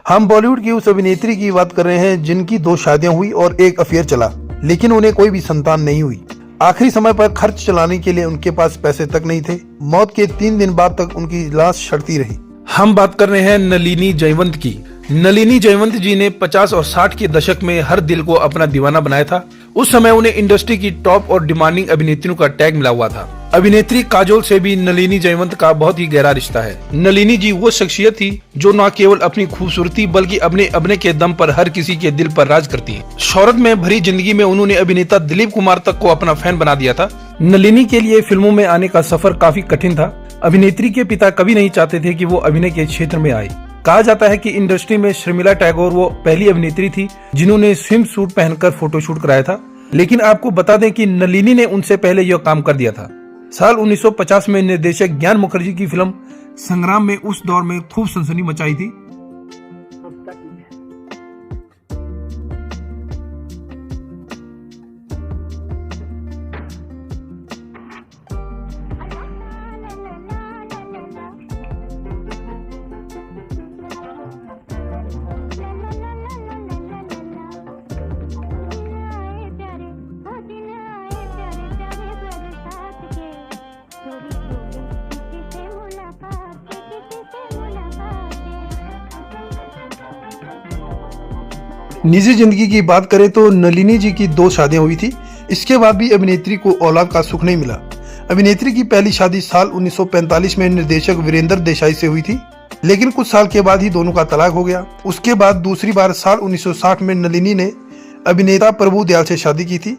हम बॉलीवुड की उस अभिनेत्री की बात कर रहे हैं जिनकी 2 शादियां हुई और एक अफेयर चला, लेकिन उन्हें कोई भी संतान नहीं हुई। आखिरी समय पर खर्च चलाने के लिए उनके पास पैसे तक नहीं थे। मौत के 3 दिन बाद तक उनकी लाश सड़ती रही। हम बात कर रहे हैं नलिनी जयवंत की। नलिनी जयवंत जी ने 50 और 60 के दशक में हर दिल को अपना दीवाना बनाया था। उस समय उन्हें इंडस्ट्री की टॉप और डिमांडिंग अभिनेत्रियों का टैग मिला हुआ था। अभिनेत्री काजोल से भी नलिनी जयवंत का बहुत ही गहरा रिश्ता है। नलिनी जी वो शख्सियत थी जो न केवल अपनी खूबसूरती बल्कि अपने अभिनय के दम पर हर किसी के दिल पर राज करती है। शोहरत में भरी जिंदगी में उन्होंने अभिनेता दिलीप कुमार तक को अपना फैन बना दिया था। नलिनी के लिए फिल्मों में आने का सफर काफी कठिन था। अभिनेत्री के पिता कभी नहीं चाहते थे कि वो अभिनय के क्षेत्र में आए। कहा जाता है कि इंडस्ट्री में शर्मिला टैगोर वो पहली अभिनेत्री थी जिन्होंने स्विम सूट पहनकर फोटोशूट कराया था। लेकिन आपको बता दें कि नलिनी ने उनसे पहले यह काम कर दिया था। साल 1950 में निर्देशक ज्ञान मुखर्जी की फिल्म संग्राम में उस दौर में खूब सनसनी मचाई थी। निजी जिंदगी की बात करें तो नलिनी जी की 2 शादियां हुई थी। इसके बाद भी अभिनेत्री को औलाद का सुख नहीं मिला। अभिनेत्री की पहली शादी साल 1945 में निर्देशक वीरेंद्र देसाई से हुई थी, लेकिन कुछ साल के बाद ही दोनों का तलाक हो गया। उसके बाद दूसरी बार साल 1960 में नलिनी ने अभिनेता प्रभु दयाल से शादी की थी।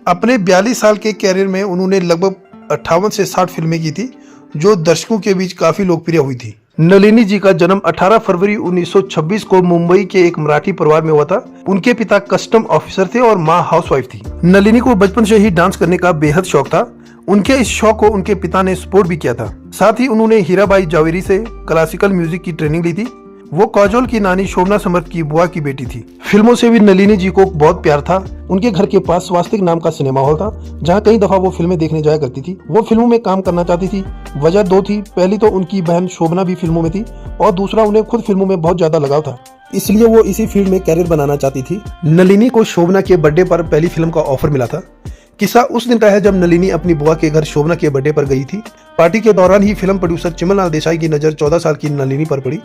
अपने 42 साल के कैरियर में उन्होंने लगभग 58 से 60 फिल्में की थी, जो दर्शकों के बीच काफी लोकप्रिय हुई थी। नलिनी जी का जन्म 18 फरवरी 1926 को मुंबई के एक मराठी परिवार में हुआ था। उनके पिता कस्टम ऑफिसर थे और मां हाउसवाइफ थी। नलिनी को बचपन से ही डांस करने का बेहद शौक था। उनके इस शौक को उनके पिता ने सपोर्ट भी किया था। साथ ही उन्होंने हीराबाई जावेरी से क्लासिकल म्यूजिक की ट्रेनिंग ली थी। वो काजोल की नानी शोभना समर्थ की बुआ की बेटी थी। फिल्मों से भी नलिनी जी को बहुत प्यार था। उनके घर के पास स्वास्तिक नाम का सिनेमा हॉल था, जहां कई दफा वो फिल्में देखने जाया करती थी। वो फिल्मों में काम करना चाहती थी। वजह 2 थी। पहली तो उनकी बहन शोभना भी फिल्मों में थी और दूसरा उन्हें खुद फिल्मों में बहुत ज्यादा लगाव था, इसलिए वो इसी फील्ड में कैरियर बनाना चाहती थी। नलिनी को शोभना के बर्थडे पर पहली फिल्म का ऑफर मिला था। किस्सा उस दिन का है जब नलिनी अपनी बुआ के घर शोभना के बर्थडे पर गई थी। पार्टी के दौरान ही फिल्म प्रोड्यूसर चिमनलाल देसाई की नजर 14 साल की नलिनी पर पड़ी।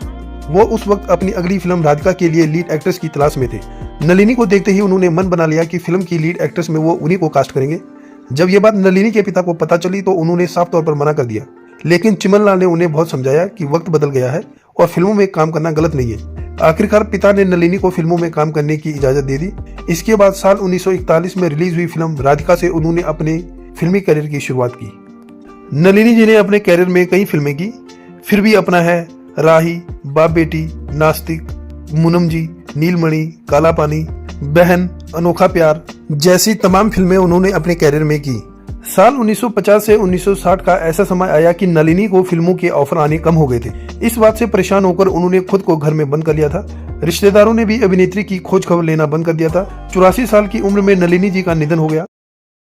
वो उस वक्त अपनी अगली फिल्म राधिका के लिए लीड एक्ट्रेस की तलाश में थे। नलिनी को देखते ही उन्होंने मन बना लिया कि फिल्म की लीड एक्ट्रेस में वो उन्हीं को कास्ट करेंगे। जब ये बात नलिनी के पिता को पता चली तो उन्होंने साफ तौर पर मना कर दिया, लेकिन चिमनलाल ने उन्हें बहुत समझाया कि वक्त बदल गया है और फिल्मों में काम करना गलत नहीं है। आखिरकार पिता ने नलिनी को फिल्मों में काम करने की इजाजत दे दी। इसके बाद साल 1941 में रिलीज हुई फिल्म राधिका से उन्होंने अपने फिल्मी करियर की शुरुआत की। नलिनी जी ने अपने कैरियर में कई फिल्में की। फिर भी अपना है, राही, बाप बेटी, नास्तिक, मूनम जी, नीलमणि, काला पानी, बहन, अनोखा प्यार जैसी तमाम फिल्में उन्होंने अपने कैरियर में की। साल 1950 से 1960 का ऐसा समय आया कि नलिनी को फिल्मों के ऑफर आने कम हो गए थे। इस बात से परेशान होकर उन्होंने खुद को घर में बंद कर लिया था। रिश्तेदारों ने भी अभिनेत्री की खोज खबर लेना बंद कर दिया था। 84 साल की उम्र में नलिनी जी का निधन हो गया।